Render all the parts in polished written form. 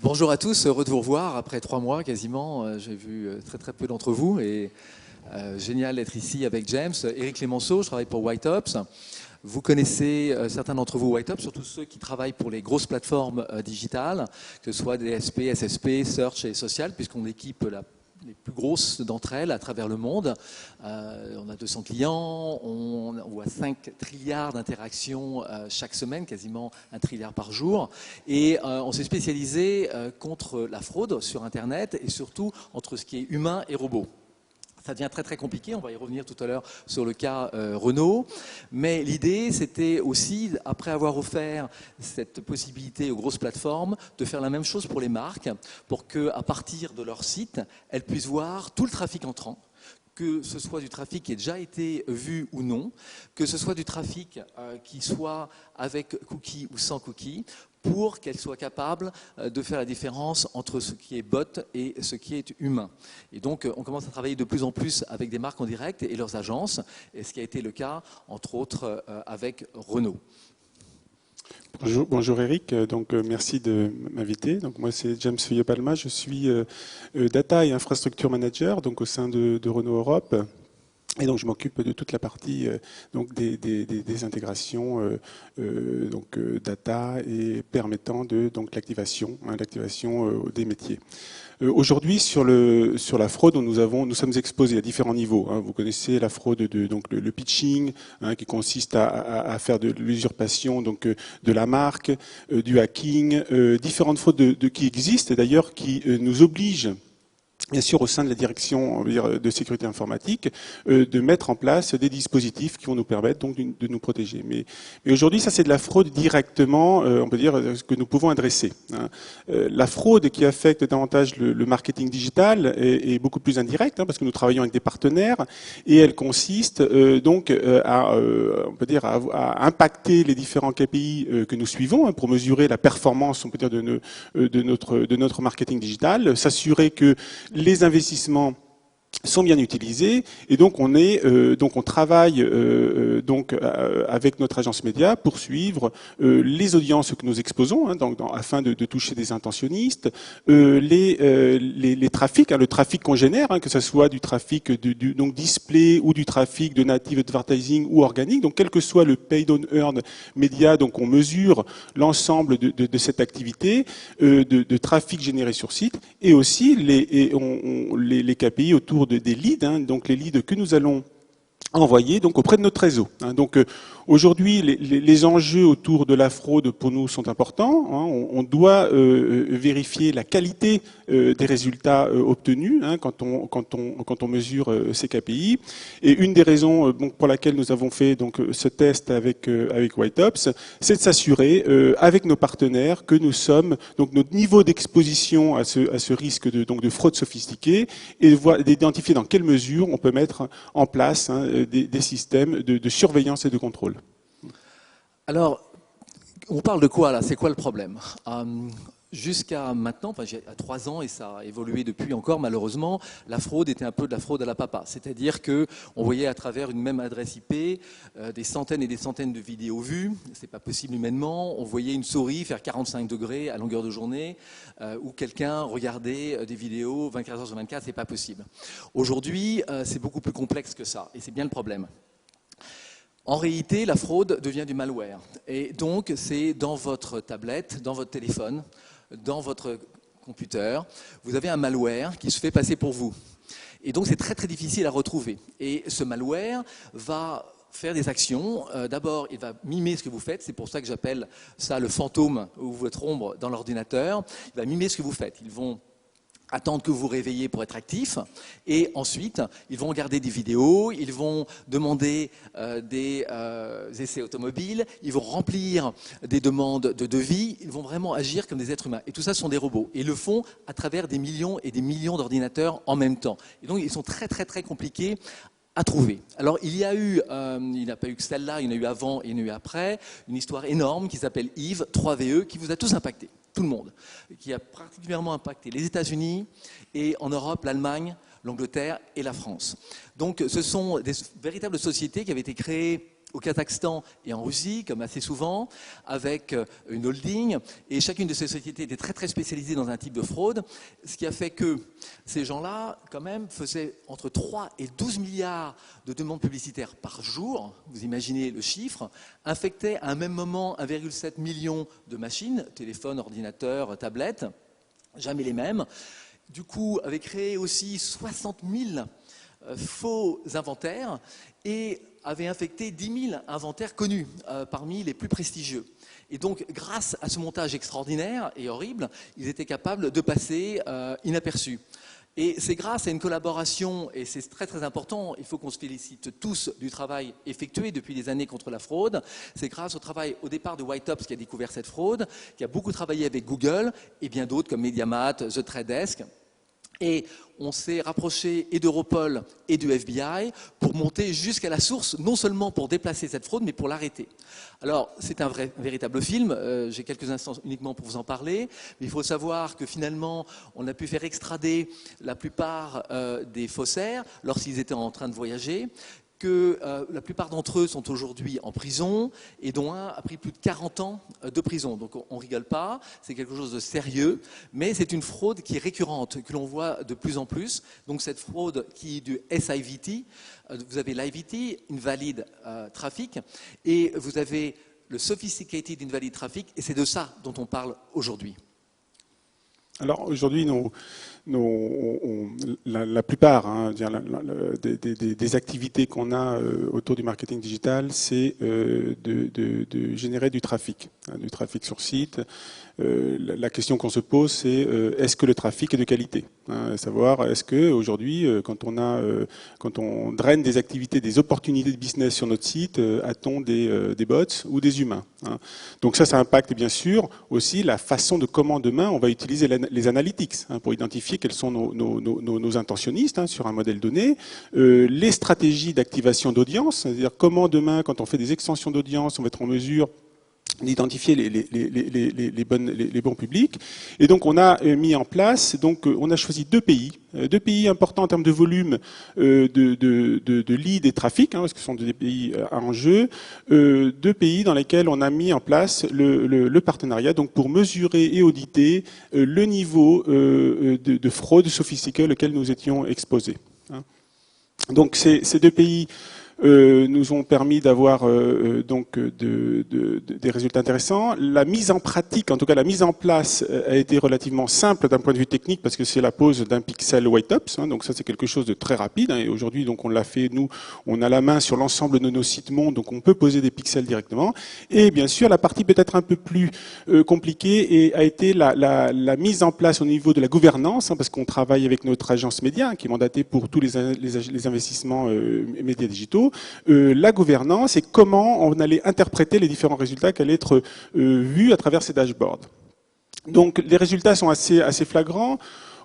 Bonjour à tous, heureux de vous revoir après 3 mois quasiment. J'ai vu très peu d'entre vous et génial d'être ici avec James. Éric Clémenceau, je travaille pour Whiteops. Vous connaissez certains d'entre vous Whiteops, surtout ceux qui travaillent pour les grosses plateformes digitales, que ce soit DSP, SSP, Search et Social, puisqu'on équipe les plus grosses d'entre elles à travers le monde. On a 200 clients, on voit 5 trilliards d'interactions chaque semaine, quasiment 1 trilliard par jour. Et on s'est spécialisé contre la fraude sur Internet et surtout entre ce qui est humain et robot. Ça devient très compliqué, on va y revenir tout à l'heure sur le cas Renault. Mais l'idée, c'était aussi, après avoir offert cette possibilité aux grosses plateformes, de faire la même chose pour les marques, pour qu'à partir de leur site, elles puissent voir tout le trafic entrant, que ce soit du trafic qui ait déjà été vu ou non, que ce soit du trafic qui soit avec cookies ou sans cookies, pour qu'elles soient capables de faire la différence entre ce qui est bot et ce qui est humain. Et donc, on commence à travailler de plus en plus avec des marques en direct et leurs agences, et ce qui a été le cas, entre autres, avec Renault. Bonjour Eric, merci de m'inviter. Donc moi c'est James Feuillet-Palma, je suis Data et Infrastructure Manager au sein de Renault Europe. Et donc je m'occupe de toute la partie des intégrations data et permettant l'activation des métiers. Aujourd'hui sur la fraude, nous sommes exposés à différents niveaux. Vous connaissez la fraude le pitching, qui consiste à faire de l'usurpation de la marque, du hacking, différentes fraudes qui existent d'ailleurs qui nous obligent, bien sûr, au sein de la direction de sécurité informatique, de mettre en place des dispositifs qui vont nous permettre de nous protéger. Mais aujourd'hui, ça c'est de la fraude directement, on peut dire, ce que nous pouvons adresser. La fraude qui affecte davantage le marketing digital est beaucoup plus indirecte, parce que nous travaillons avec des partenaires, et elle consiste on peut dire, à impacter les différents KPI que nous suivons pour mesurer la performance, on peut dire, de notre marketing digital, s'assurer que les investissements sont bien utilisés et donc on travaille avec notre agence média pour suivre les audiences que nous exposons afin de toucher des intentionnistes, les trafics, le trafic qu'on génère, que ce soit du trafic donc display ou du trafic de native advertising ou organique, donc quel que soit le paid on earned média, donc on mesure l'ensemble de cette activité de trafic généré sur site et aussi les KPI autour des leads, donc les leads que nous allons envoyer auprès de notre réseau. Aujourd'hui, les enjeux autour de la fraude pour nous sont importants. On doit vérifier la qualité des résultats obtenus quand on mesure ces KPI. Et une des raisons pour laquelle nous avons fait ce test avec Whiteops, c'est de s'assurer avec nos partenaires que nous sommes notre niveau d'exposition à ce risque de fraude sophistiquée et d'identifier dans quelle mesure on peut mettre en place des systèmes de surveillance et de contrôle. Alors, on parle de quoi là? C'est quoi le problème? Jusqu'à maintenant, à 3 ans, et ça a évolué depuis encore malheureusement, la fraude était un peu de la fraude à la papa. C'est-à-dire qu'on voyait à travers une même adresse IP des centaines et des centaines de vidéos vues. C'est pas possible humainement. On voyait une souris faire 45 degrés à longueur de journée ou quelqu'un regarder des vidéos 24 heures sur 24. C'est pas possible. Aujourd'hui, c'est beaucoup plus complexe que ça. Et c'est bien le problème. En réalité, la fraude devient du malware. Et donc, c'est dans votre tablette, dans votre téléphone, dans votre computer, vous avez un malware qui se fait passer pour vous. Et donc, c'est très difficile à retrouver. Et ce malware va faire des actions. D'abord, il va mimer ce que vous faites. C'est pour ça que j'appelle ça le fantôme ou votre ombre dans l'ordinateur. Il va mimer ce que vous faites. Ils vont attendre que vous vous réveillez pour être actif, et ensuite, ils vont regarder des vidéos, ils vont demander des essais automobiles, ils vont remplir des demandes de devis, ils vont vraiment agir comme des êtres humains. Et tout ça, ce sont des robots. Et ils le font à travers des millions et des millions d'ordinateurs en même temps. Et donc, ils sont très compliqués à trouver. Alors, il n'y a pas eu que celle-là, il y en a eu avant et il y en a eu après, une histoire énorme qui s'appelle Eve 3VE, qui vous a tous impacté. Tout le monde, qui a particulièrement impacté les États-Unis et en Europe, l'Allemagne, l'Angleterre et la France. Donc ce sont des véritables sociétés qui avaient été créées au Kazakhstan et en Russie, comme assez souvent, avec une holding. Et chacune de ces sociétés était très très spécialisée dans un type de fraude, ce qui a fait que ces gens-là, quand même, faisaient entre 3 et 12 milliards de demandes publicitaires par jour. Vous imaginez le chiffre. Infectaient à un même moment 1,7 million de machines, téléphones, ordinateurs, tablettes, jamais les mêmes. Du coup, avait créé aussi 60 000 faux inventaires et avait infecté 10 000 inventaires connus, parmi les plus prestigieux. Et donc, grâce à ce montage extraordinaire et horrible, ils étaient capables de passer inaperçus. Et c'est grâce à une collaboration, et c'est très très important, il faut qu'on se félicite tous du travail effectué depuis des années contre la fraude, c'est grâce au travail au départ de White Ops qui a découvert cette fraude, qui a beaucoup travaillé avec Google et bien d'autres comme Mediamat, The Trade Desk. Et on s'est rapproché et d'Europol et du FBI pour monter jusqu'à la source, non seulement pour déplacer cette fraude, mais pour l'arrêter. Alors, c'est un véritable film, j'ai quelques instants uniquement pour vous en parler, mais il faut savoir que finalement, on a pu faire extrader la plupart des faussaires lorsqu'ils étaient en train de voyager, que la plupart d'entre eux sont aujourd'hui en prison et dont un a pris plus de 40 ans de prison. Donc on ne rigole pas, c'est quelque chose de sérieux, mais c'est une fraude qui est récurrente, que l'on voit de plus en plus. Donc cette fraude qui est du SIVT, vous avez l'IVT, Invalid Traffic, et vous avez le Sophisticated Invalid Traffic, et c'est de ça dont on parle aujourd'hui. Alors aujourd'hui, la plupart des activités qu'on a autour du marketing digital, c'est de générer du trafic sur site. La question qu'on se pose, c'est est-ce que le trafic est de qualité, savoir est-ce que aujourd'hui, quand on draine des activités, des opportunités de business sur notre site, a-t-on des bots ou des humains, Donc ça impacte bien sûr aussi la façon de comment demain on va utiliser les analytics pour identifier quels sont nos intentionnistes sur un modèle donné, les stratégies d'activation d'audience, c'est-à-dire comment demain, quand on fait des extensions d'audience, on va être en mesure d'identifier les bons publics. Et donc on a mis en place, on a choisi deux pays importants en termes de volume de leads et trafic, parce que ce sont des pays en jeu, deux pays dans lesquels on a mis en place le partenariat, donc pour mesurer et auditer le niveau de fraude sophistiquée auquel nous étions exposés. Donc ces deux pays nous ont permis d'avoir des résultats intéressants. La mise en pratique, en tout cas la mise en place, a été relativement simple d'un point de vue technique parce que c'est la pose d'un pixel White Ops, donc ça c'est quelque chose de très rapide. Et aujourd'hui, donc on l'a fait, nous, on a la main sur l'ensemble de nos sites monde, donc on peut poser des pixels directement. Et bien sûr, la partie peut-être un peu plus compliquée a été la mise en place au niveau de la gouvernance, parce qu'on travaille avec notre agence média qui est mandatée pour tous les investissements médias digitaux. La gouvernance et comment on allait interpréter les différents résultats qui allaient être vus à travers ces dashboards. Donc les résultats sont assez flagrants.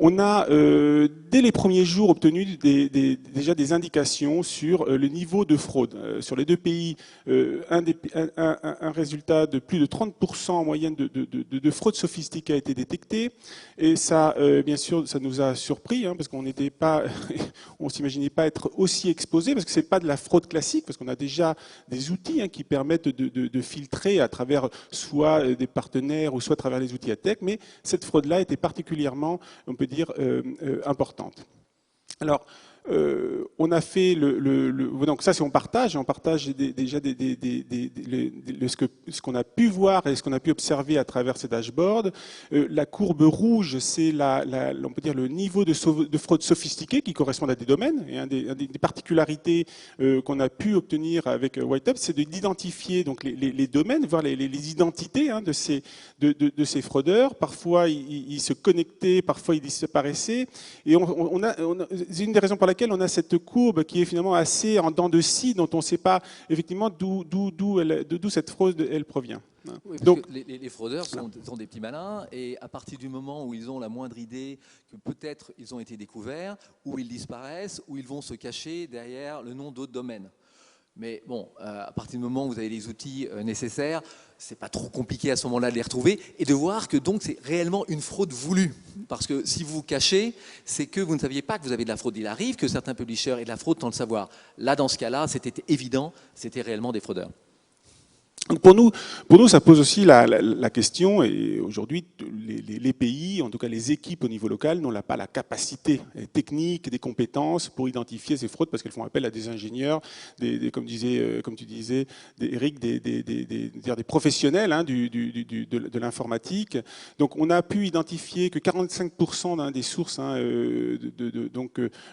On a, dès les premiers jours, obtenu déjà des indications sur le niveau de fraude. Sur les deux pays, un résultat de plus de 30% en moyenne de fraude sophistiquée a été détecté. Et ça, bien sûr, ça nous a surpris, parce qu'on n'était pas, on s'imaginait pas être aussi exposé, parce que c'est pas de la fraude classique, parce qu'on a déjà des outils qui permettent de filtrer à travers soit des partenaires ou soit à travers les outils à tech, mais cette fraude-là était particulièrement, on peut dire, importante. Alors, on a fait donc ça c'est on partage déjà ce qu'on a pu voir et ce qu'on a pu observer à travers ces dashboards. La courbe rouge, c'est on peut dire le niveau de fraude sophistiquée qui correspond à des domaines. Et une des particularités qu'on a pu obtenir avec White Ops, c'est d'identifier donc les domaines, voir les identités de ces fraudeurs. Parfois ils se connectaient, parfois ils disparaissaient. Et c'est une des raisons pour laquelle on a cette courbe qui est finalement assez en dents de scie, dont on ne sait pas effectivement d'où cette fraude elle provient. Oui, donc les fraudeurs sont des petits malins, et à partir du moment où ils ont la moindre idée que peut-être ils ont été découverts, ou ils disparaissent, ou ils vont se cacher derrière le nom d'autres domaines. Mais bon, à partir du moment où vous avez les outils nécessaires, c'est pas trop compliqué à ce moment-là de les retrouver et de voir que donc c'est réellement une fraude voulue. Parce que si vous vous cachez, c'est que vous ne saviez pas que vous avez de la fraude. Il arrive que certains publishers aient de la fraude sans le savoir. Là, dans ce cas-là, c'était évident, c'était réellement des fraudeurs. Donc pour nous, ça pose aussi la question, et aujourd'hui, les pays, en tout cas les équipes au niveau local, n'ont pas la capacité technique, des compétences pour identifier ces fraudes, parce qu'elles font appel à des ingénieurs, comme tu disais, Eric, des professionnels hein, de l'informatique. Donc on a pu identifier que 45% des sources hein,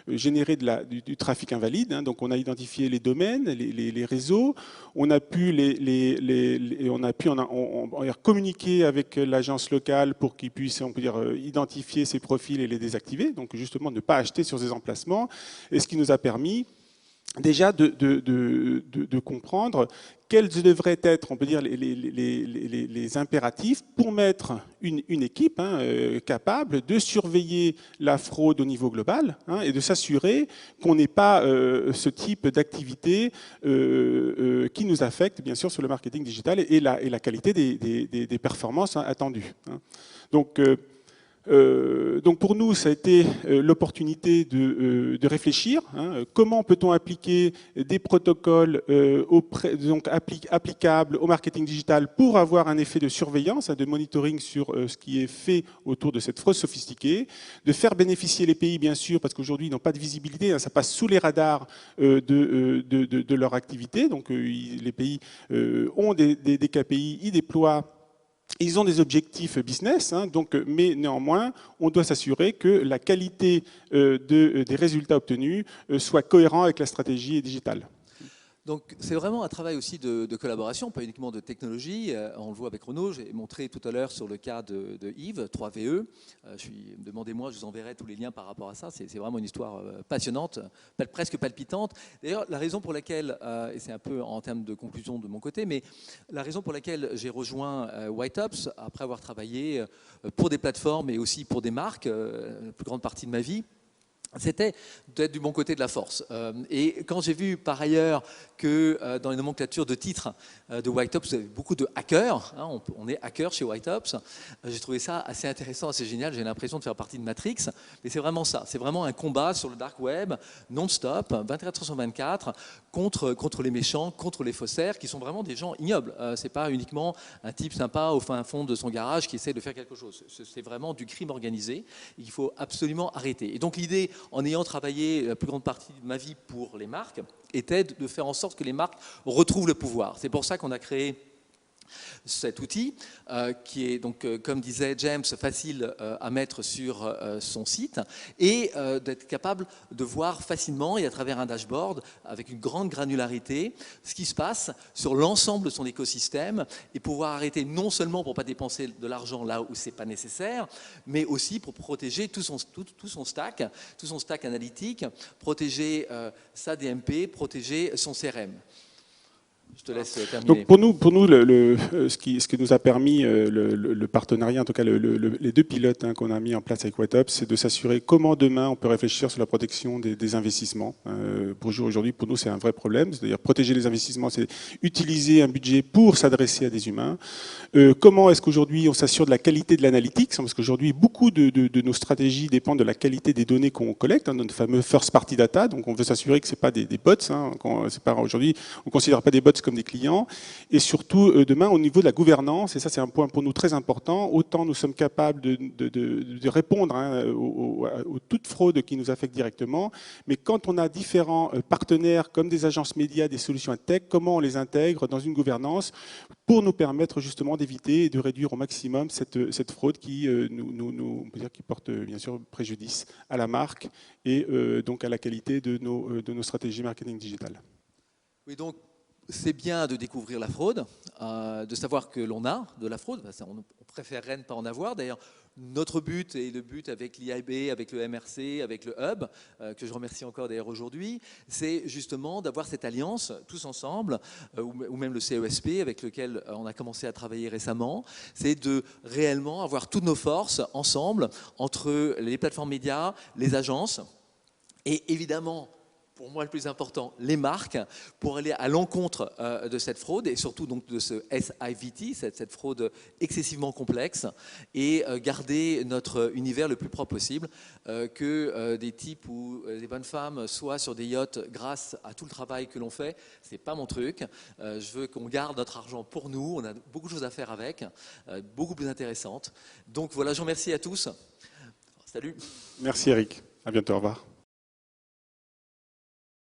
généraient du trafic invalide. Hein, donc on a identifié les domaines, les réseaux, on a pu communiquer avec l'agence locale pour qu'ils puissent, on peut dire, identifier ces profils et les désactiver. Donc justement, ne pas acheter sur ces emplacements. Et ce qui nous a permis déjà de comprendre quels devraient être, on peut dire, les impératifs pour mettre une équipe hein, capable de surveiller la fraude au niveau global hein, et de s'assurer qu'on n'ait pas ce type d'activité qui nous affecte, bien sûr, sur le marketing digital et la qualité des performances hein, attendues. Hein. Donc pour nous, ça a été l'opportunité de réfléchir. Hein, comment peut-on appliquer des protocoles applicables au marketing digital pour avoir un effet de surveillance, hein, de monitoring sur ce qui est fait autour de cette fraude sophistiquée, de faire bénéficier les pays, bien sûr, parce qu'aujourd'hui, ils n'ont pas de visibilité, hein, ça passe sous les radars de leur activité. Donc les pays ont des KPI, ils déploient. Ils ont des objectifs business, hein, mais néanmoins, on doit s'assurer que la qualité des résultats obtenus soit cohérente avec la stratégie digitale. Donc c'est vraiment un travail aussi de collaboration, pas uniquement de technologie. On le voit avec Renaud, j'ai montré tout à l'heure sur le cas de Yves, 3VE. Demandez-moi, je vous enverrai tous les liens par rapport à ça. C'est vraiment une histoire passionnante, presque palpitante. D'ailleurs, la raison pour laquelle, et c'est un peu en termes de conclusion de mon côté, mais la raison pour laquelle j'ai rejoint WhiteOps, après avoir travaillé pour des plateformes et aussi pour des marques, la plus grande partie de ma vie, c'était d'être du bon côté de la force. Et quand j'ai vu par ailleurs que dans les nomenclatures de titres de WhiteOps, vous avez beaucoup de hackers, hein, on est hacker chez WhiteOps, j'ai trouvé ça assez intéressant, assez génial, j'ai l'impression de faire partie de Matrix, mais c'est vraiment ça, c'est vraiment un combat sur le dark web, non-stop, 24 sur 24, contre les méchants, contre les faussaires, qui sont vraiment des gens ignobles. C'est pas uniquement un type sympa au fin fond de son garage qui essaie de faire quelque chose, c'est vraiment du crime organisé, il faut absolument arrêter. Et donc l'idée, en ayant travaillé la plus grande partie de ma vie pour les marques, était de faire en sorte que les marques retrouvent le pouvoir. C'est pour ça qu'on a créé cet outil qui est donc, comme disait James, facile à mettre sur son site et d'être capable de voir facilement et à travers un dashboard avec une grande granularité ce qui se passe sur l'ensemble de son écosystème et pouvoir arrêter non seulement pour ne pas dépenser de l'argent là où ce n'est pas nécessaire, mais aussi pour protéger tout son stack analytique, protéger sa DMP, protéger son CRM. Je te laisse terminer. Donc pour nous ce qui nous a permis le partenariat, en tout cas les deux pilotes hein, qu'on a mis en place avec WhiteOps, c'est de s'assurer comment demain on peut réfléchir sur la protection des investissements. Aujourd'hui, pour nous, c'est un vrai problème. C'est-à-dire protéger les investissements, c'est utiliser un budget pour s'adresser à des humains. Comment est-ce qu'aujourd'hui on s'assure de la qualité de l'analytics, parce qu'aujourd'hui beaucoup de nos stratégies dépendent de la qualité des données qu'on collecte, hein, notre fameux first party data. Donc on veut s'assurer que c'est pas des bots. Hein, aujourd'hui, on considère pas des bots comme des clients, et surtout demain au niveau de la gouvernance, et ça c'est un point pour nous très important, autant nous sommes capables de répondre hein, aux toutes fraudes qui nous affectent directement, mais quand on a différents partenaires comme des agences médias, des solutions tech, comment on les intègre dans une gouvernance pour nous permettre justement d'éviter et de réduire au maximum cette fraude qui, on peut dire, qui porte bien sûr préjudice à la marque et donc à la qualité de nos stratégies marketing digitales. Oui, donc c'est bien de découvrir la fraude, de savoir que l'on a de la fraude. On préférerait ne pas en avoir. D'ailleurs, notre but, et le but avec l'IAB, avec le MRC, avec le Hub, que je remercie encore d'ailleurs aujourd'hui, c'est justement d'avoir cette alliance tous ensemble, ou même le CESP avec lequel on a commencé à travailler récemment, c'est de réellement avoir toutes nos forces ensemble, entre les plateformes médias, les agences, et évidemment, pour moi le plus important, les marques, pour aller à l'encontre de cette fraude et surtout donc de ce SIVT, cette fraude excessivement complexe, et garder notre univers le plus propre possible, que des types ou des bonnes femmes soient sur des yachts grâce à tout le travail que l'on fait, c'est pas mon truc. Je veux qu'on garde notre argent pour nous, on a beaucoup de choses à faire avec, beaucoup plus intéressantes. Donc voilà, je vous remercie à tous. Salut. Merci Eric, à bientôt, au revoir.